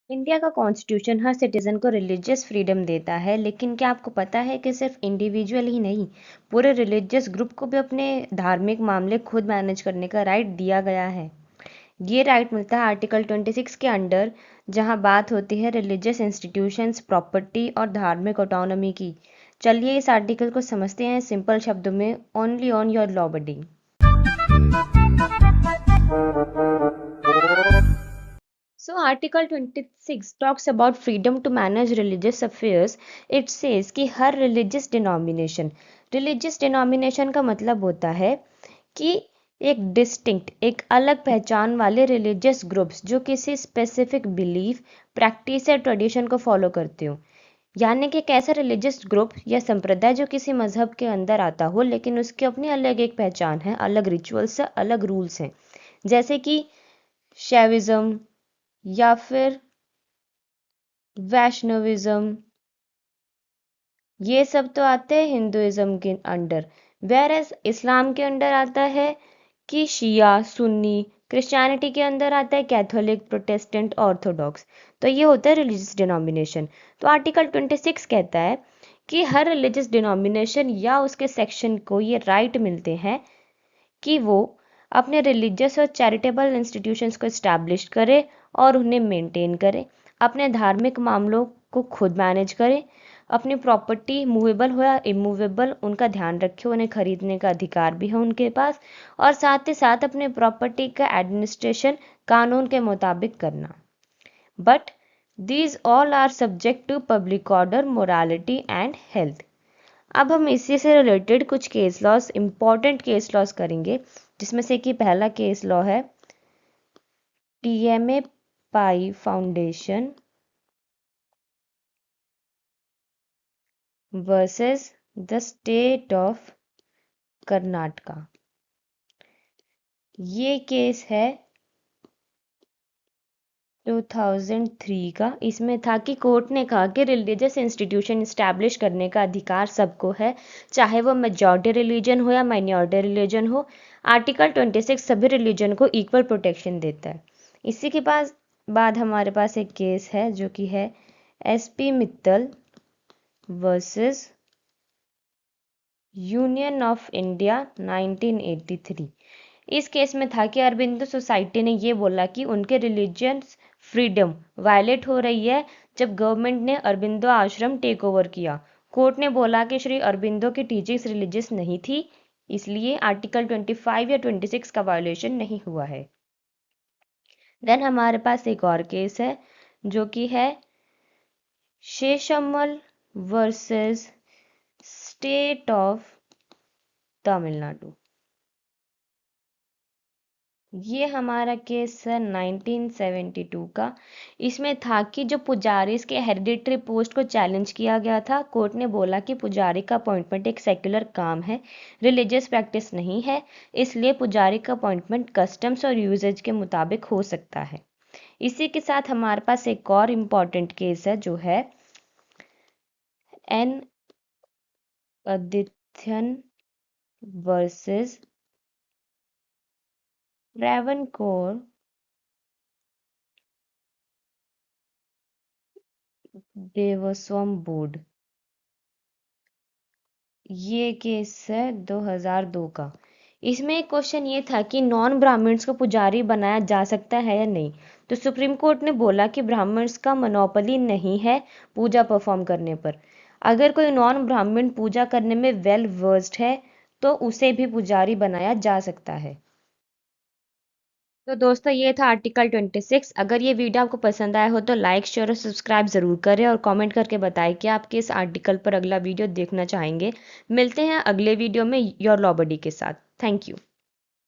India का constitution हर citizen को religious freedom देता है, लेकिन क्या आपको पता है कि सिर्फ इंडिविजुअल ही नहीं, पूरे रिलीजियस ग्रुप को भी अपने धार्मिक मामले खुद मैनेज करने का राइट दिया गया है। ये राइट मिलता है आर्टिकल 26 के अंडर, जहां बात होती है रिलीजियस इंस्टीट्यूशंस, प्रॉपर्टी और धार्मिक ऑटोनॉमी की। चलिए इस आर्टिकल को समझते हैं सिंपल शब्दों में, only on your law body. So Article 26 talks about freedom to manage religious affairs. It says कि हर religious denomination का मतलब होता है कि एक डिस्टिंक्ट, एक अलग पहचान वाले रिलीजियस ग्रुप्स जो किसी स्पेसिफिक बिलीफ, प्रैक्टिस या ट्रेडिशन को फॉलो करते हो। यानी कि एक ऐसा रिलीजियस ग्रुप या संप्रदाय जो किसी मजहब के अंदर आता हो, लेकिन उसकी अपनी अलग एक पहचान है, अलग रिचुअल्स है, अलग रूल्स हैं। जैसे कि शैविज्म या फिर वैष्णविज्म, ये सब तो आते हैं हिंदुइज्म के अंडर। वेयर एज इस्लाम के अंडर आता है कि शिया, सुन्नी। क्रिश्चियनिटी के अंदर आता है कैथोलिक, प्रोटेस्टेंट, ऑर्थोडॉक्स। तो ये होता है रिलीजियस डिनोमिनेशन। तो आर्टिकल 26 कहता है कि हर रिलीजियस डिनोमिनेशन या उसके सेक्शन को ये राइट मिलते हैं कि वो अपने रिलीजियस और चैरिटेबल इंस्टीट्यूशंस को इस्टेब्लिश करे और उन्हें मेंटेन करे, अपने धार्मिक मामलों को खुद मैनेज करे, अपनी प्रॉपर्टी मूवेबल हो या इमूवेबल उनका ध्यान रखे, उन्हें खरीदने का अधिकार भी है उनके पास, और साथ ही साथ अपने प्रॉपर्टी का एडमिनिस्ट्रेशन कानून के मुताबिक करना। But these all are subject to public order, morality and health. अब हम इसी से रिलेटेड कुछ case laws, important case laws करेंगे, जिसमें से कि पहला केस लॉ है TMA Pai foundation versus the state of Karnataka. ये केस है 2003 का। इसमें था कि कोर्ट ने कहा कि रिलीजियस इंस्टीट्यूशन इस्टेब्लिश करने का अधिकार सबको है, चाहे वो मेजॉरिटी रिलीजन हो या माइनॉरिटी रिलीजन हो। आर्टिकल 26 सभी रिलीजन को इक्वल प्रोटेक्शन देता है। इसी के बाद हमारे पास एक केस है जो कि है SP Mittal versus union of India 1983। इस केस में था कि अरबिंदो सोसाइटी ने ये बोला कि उनके रिलीजियस फ्रीडम वायलेट हो रही है जब गवर्नमेंट ने अरबिंदो आश्रम टेक ओवर किया। कोर्ट ने बोला कि श्री अरबिंदो की टीचिंग्स रिलीजियस नहीं थी, इसलिए आर्टिकल 25 या 26 का वायोलेशन नहीं हुआ है। देन हमारे पास एक और केस है जो कि है शेषम्मल वर्सेस स्टेट ऑफ तमिलनाडु। ये हमारा केस है 1972 का। इसमें था कि जो पुजारीज के हेरिडिटरी पोस्ट को चैलेंज किया गया था। कोर्ट ने बोला कि पुजारी का अपॉइंटमेंट एक सेक्युलर काम है, रिलीजियस प्रैक्टिस नहीं है, इसलिए पुजारी का अपॉइंटमेंट कस्टम्स और यूजेज के मुताबिक हो सकता है। इसी के साथ हमारे पास एक और इम्पॉर्टेंट केस है जो है N Adithyan versus Travancore Devaswom board. ये केस है 2002 का। इसमें एक क्वेश्चन ये था कि नॉन ब्राह्मण्स को पुजारी बनाया जा सकता है या नहीं। तो सुप्रीम कोर्ट ने बोला कि ब्राह्मण्स का मोनोपोली नहीं है पूजा परफॉर्म करने पर। अगर कोई नॉन ब्राह्मण पूजा करने में वेल वर्स्ड है तो उसे भी पुजारी बनाया जा सकता है। तो दोस्तों ये था आर्टिकल 26। अगर ये वीडियो आपको पसंद आया हो तो लाइक, शेयर और सब्सक्राइब ज़रूर करें और कमेंट करके बताएं कि आप किस आर्टिकल पर अगला वीडियो देखना चाहेंगे। मिलते हैं अगले वीडियो में योर लॉ बडी के साथ। Thank you.